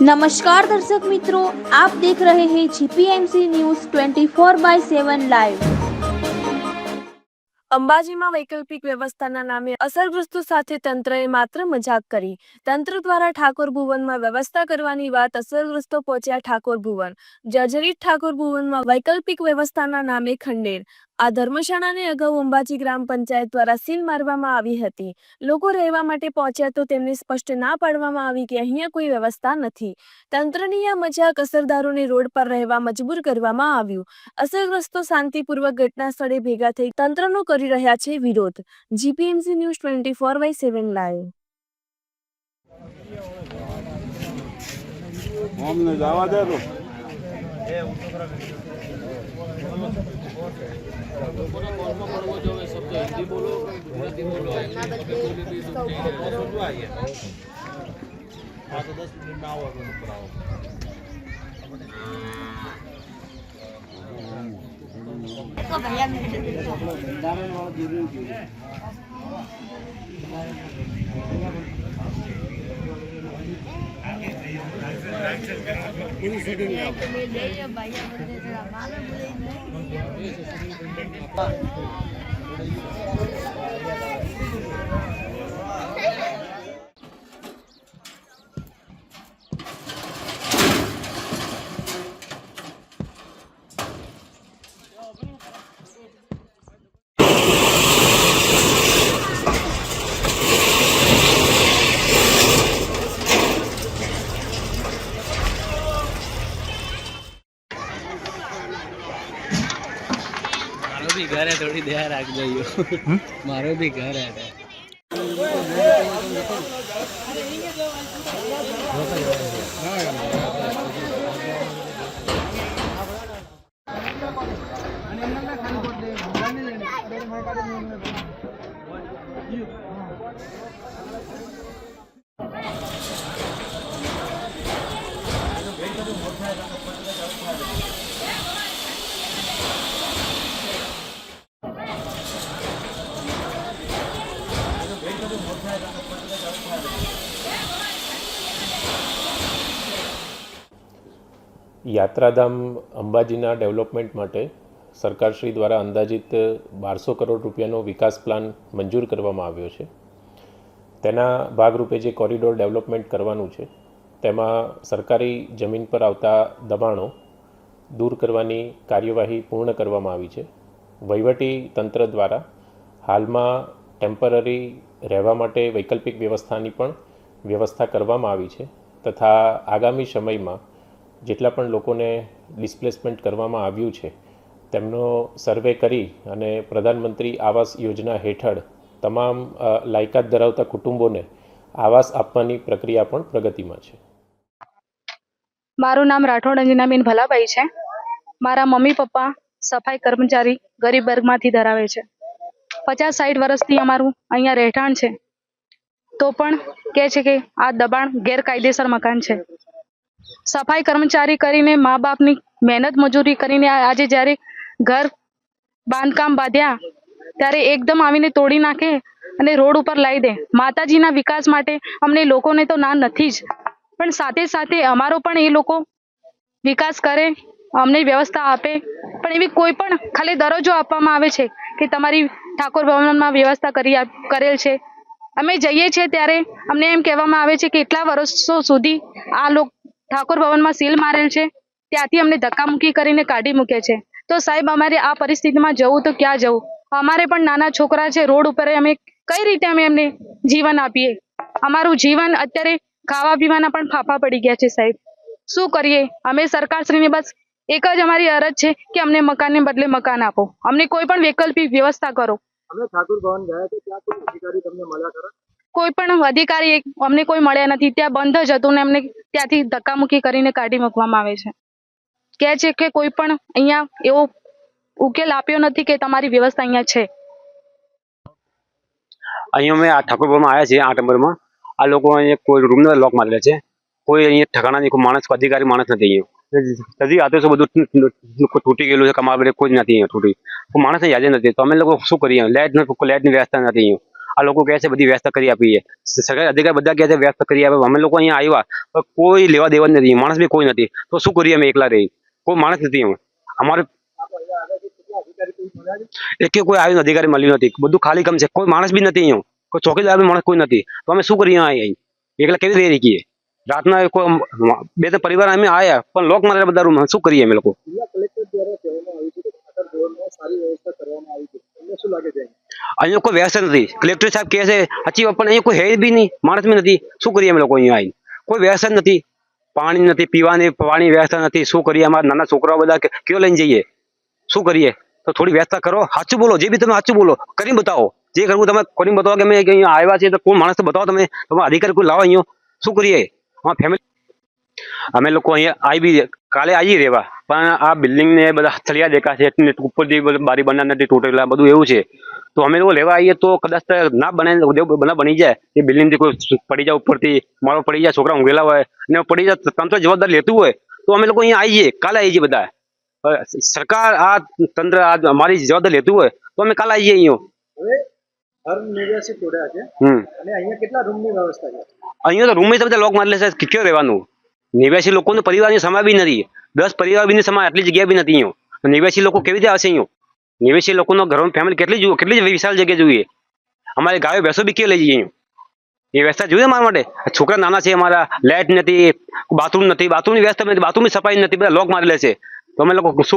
नमस्कार दर्शक मित्रों, आप देख रहे हैं जीपीएमसी न्यूज़ 24/7 लाइव। અંબાજીમાં વૈકલ્પિક વ્યવસ્થાના નામે અસરગ્રસ્તો સાથે તંત્રએ માત્ર મજાક કરી। તંત્ર દ્વારા ઠાકોર ભુવનમાં વ્યવસ્થા કરવાની વાત અસરગ્રસ્તો પહોંચ્યા ઠાકોર ભુવન। જર્જરિત ઠાકોર ભુવનમાં વૈકલ્પિક વ્યવસ્થાના નામે ખંડેર। આ ધર્મશાળાને અગાઉ અંબાજી ગ્રામ પંચાયત દ્વારા સીલ મારવામાં આવી હતી। લોકો રહેવા માટે પહોંચ્યા તો તેમને સ્પષ્ટ ના પાડવામાં આવી કે અહીંયા કોઈ વ્યવસ્થા નથી। તંત્રની આ મજાક અસરદારોને રોડ પર રહેવા મજબૂર કરવામાં આવ્યું। અસરગ્રસ્તો શાંતિપૂર્વક ઘટના સ્થળે ભેગા થઈ તંત્રનો કરી રહ્યા છે વિરોધ। GPMC news 24/7 live. हमने जावा दे तो भी घर है, थोड़ी ध्यान रख जाइयो। मारो भी घर है। યાત્રાધામ અંબાજીના ડેવલપમેન્ટ માટે સરકારશ્રી દ્વારા અંદાજિત 1200 કરોડ રૂપિયાનો વિકાસ પ્લાન મંજૂર કરવામાં આવ્યો છે। તેના ભાગરૂપે જે કોરિડોર ડેવલપમેન્ટ કરવાનું છે તેમાં સરકારી જમીન પર આવતા દબાણો દૂર કરવાની કાર્યવાહી પૂર્ણ કરવામાં આવી છે। વહીવટી તંત્ર દ્વારા હાલમાં ટેમ્પરરી રહેવા માટે વૈકલ્પિક વ્યવસ્થાની પણ વ્યવસ્થા કરવામાં આવી છે તથા આગામી સમયમાં જેટલા પણ લોકોને ડિસ્પ્લેસમેન્ટ કરવામાં આવ્યું છે તેમનો સર્વે કરી અને પ્રધાનમંત્રી આવાસ યોજના હેઠળ તમામ લાયકાત ધરાવતા કુટુંબોને આવાસ આપવાની પ્રક્રિયા પણ પ્રગતિમાં છે। મારું નામ રાઠોડ અંજનાબેન ભલાભાઈ છે। મારા મમ્મી પપ્પા સફાઈ કર્મચારી ગરીબ વર્ગમાંથી ધરાવે છે। 50-60 વર્ષથી અમારું અહીંયા રહેઠાણ છે, તો પણ કહે છે કે આ દબાણ ગેરકાયદેસર મકાન છે। સફાઈ કર્મચારી કરીને મા બાપની મહેનત મજૂરી કરીને આજે જ્યારે ઘર બાંધકામ બાંધ્યા ત્યારે એકદમ આવીને તોડી નાખે અને રોડ ઉપર લાવી દે। માતાજીના વિકાસ માટે અમને લોકોને તો ના નથી જ, પણ સાથે સાથે અમારો પણ એ લોકો વિકાસ કરે, અમને વ્યવસ્થા આપે। પણ એવી કોઈ પણ ખાલી દરજ્જો આપવામાં આવે છે કે તમારી ઠાકોર ભવનમાં વ્યવસ્થા કરેલ છે। અમે જઈએ છીએ ત્યારે અમને એમ કહેવામાં આવે છે કે એટલા વર્ષો સુધી આ લોકો ઠાકોર ભવનમાં સીલ મારેલ છે, ત્યાંથી અમને ધક્કામુક્કી કરીને કાઢી મૂકે છે। તો સાહેબ અમારે આ પરિસ્થિતિમાં જવું તો ક્યાં જવું? અમારે પણ નાના છોકરા છે, રોડ ઉપર અમે કઈ રીતે અમે એમને જીવન આપીએ? અમારું જીવન અત્યારે ખાવા પીવાના પણ ફાફા પડી ગયા છે સાહેબ, શું કરીએ? અમે સરકારશ્રીને બસ એક જ અમારી અરજ છે કે અમને મકાનને બદલે મકાન આપો, અમને કોઈ પણ વૈકલ્પિક વ્યવસ્થા કરો। અમે ઠાકોર ભવન ગયા તો ત્યાં કોઈ અધિકારી તમને મળ્યા ખરા? કોઈ પણ અધિકારી અમને કોઈ મળ્યા નથી, ત્યાં બંધ જ હતું ને અમને ત્યાંથી ધક્કામુક્કી કરીને કાઢી મૂકવામાં આવે છે। કહે છે કે કોઈ પણ અહીંયા એવો ઉકેલ આપ્યો નથી કે તમારી વ્યવસ્થા અહીંયા છે। અહીંયા અમે આ ઠાકોર ભવનમાં આવ્યા છીએ 8 નંબરમાં। આ લોકો અહીંયા કોઈ રૂમનો લોક મારેલા છે, કોઈ અહીંયા ઠકાણાની કોઈ માણસ અધિકારી માણસ નથી। અહીંયા હજી આતો બધું તૂટી ગયેલું છે, કમાવા કોઈ જ નથી અહીંયા તૂટી, કોઈ માણસ યાદ નથી। તો અમે લોકો શું કરીએ? લાઇટની વ્યવસ્થા નથી। આ લોકો કહે છે બધી વ્યવસ્થા કરી આપી છે, સરકારી અધિકારી બધા કહે છે વ્યવસ્થા કરી આપે, અમે લોકો અહીંયા આવ્યા પણ કોઈ લેવા દેવા જ નથી, માણસ બી કોઈ નથી, તો શું કરીએ અમે એકલા રહી, કોઈ માણસ નથી અમારે એક કોઈ આવ્યું અધિકારી મળ્યું નથી, બધું ખાલી કામ છે, કોઈ માણસ બી નથી અહીંયા, કોઈ ચોકીદાર બી માણસ કોઈ નથી, તો અમે શું કરીએ અહીં એકલા કેવી રહી શકીએ, રાતના કોઈ 2-3 પરિવાર અમે આવ્યા પણ લોક મારેલા બધા રૂમ, શું કરીએ અમે લોકો? જિલ્લા કલેક્ટર દ્વારા કહેવામાં આવ્યું છે કે ઠાકર ભવનમાં સારી વ્યવસ્થા કરવામાં આવી છે, તમને શું લાગે છે? અહીંયા કોઈ વ્યવસ્થા નથી, કલેક્ટર સાહેબ કહે છે સાચી વાત, પણ અહીંયા કોઈ હે બી નહીં, માણસ બી નથી, શું કરીએ અમે લોકો અહીંયા આવીને? કોઈ વ્યવસ્થા જ નથી, પાણી નથી, પીવાની પાણી વ્યવસ્થા નથી, શું કરીએ? અમારા નાના છોકરાઓ બધા કયો લઈને જઈએ, શું કરીએ? તો થોડી વ્યવસ્થા કરો, સાચું બોલો, જે બી તમે સાચું બોલો, કરીને બતાવો, જે કરવું તમે કરીને બતાવો કે અમે અહીંયા આવ્યા છીએ, તો કોઈ માણસ તો બતાવો, તમે તમારા અધિકારી કોઈ લાવો અહીંયા, શું કરીએ? અમારા ફેમિલી અમે લોકો અહીંયા આવી બી કાલે આવી રહેવા, પણ આ બિલ્ડિંગ ને બધા થળિયા દેખાશે, ઉપરથી બારી બનાર નથી તૂટેલા, બધું એવું છે, તો અમે લોકો લેવા આવીએ તો કદાચ ના બની જાય એ બિલ્ડિંગ થી કોઈ પડી જાય, ઉપરથી મારો પડી જાય, છોકરા ઊંઘેલા હોય ને પડી જાય, તંત્ર જવાબદાર લેતું હોય તો અમે લોકો અહીંયા આવીએ, કાલે આવીએ બધા, સરકાર આ તંત્ર આ અમારી જવાબદાર લેતું હોય તો અમે કાલે આવીએ અહીંયા. હવે ઘર 89 તોડ્યા છે અને અહીંયા કેટલા રૂમની વ્યવસ્થા છે? અહીંયા તો રૂમ બધા લોક મારેલા છે, ક્યાં રહેવાનું? 89 લોકોનો પરિવારની સમા બી નથી, 10 પરિવાર બી સમા, આટલી જગ્યા બી નથી અહીંયા, 89 લોકો કેવી રીતે આવશે અહીંયા? 89 લોકોનો ઘરનો ફેમિલી કેટલી વિશાળ જગ્યા જોઈએ, અમારે ગાયો ભેંસો બી કે લઈ જઈએ અહીંયા, એ વ્યવસ્થા જોઈએ મારા માટે, છોકરા નાના છે અમારા, લાઇટ નથી, બાથરૂમ નથી, બાથરૂમની વ્યવસ્થા નથી, બાથરૂમની સફાઈ નથી, બધા લોક મારેલા છે, તો અમે લોકો શું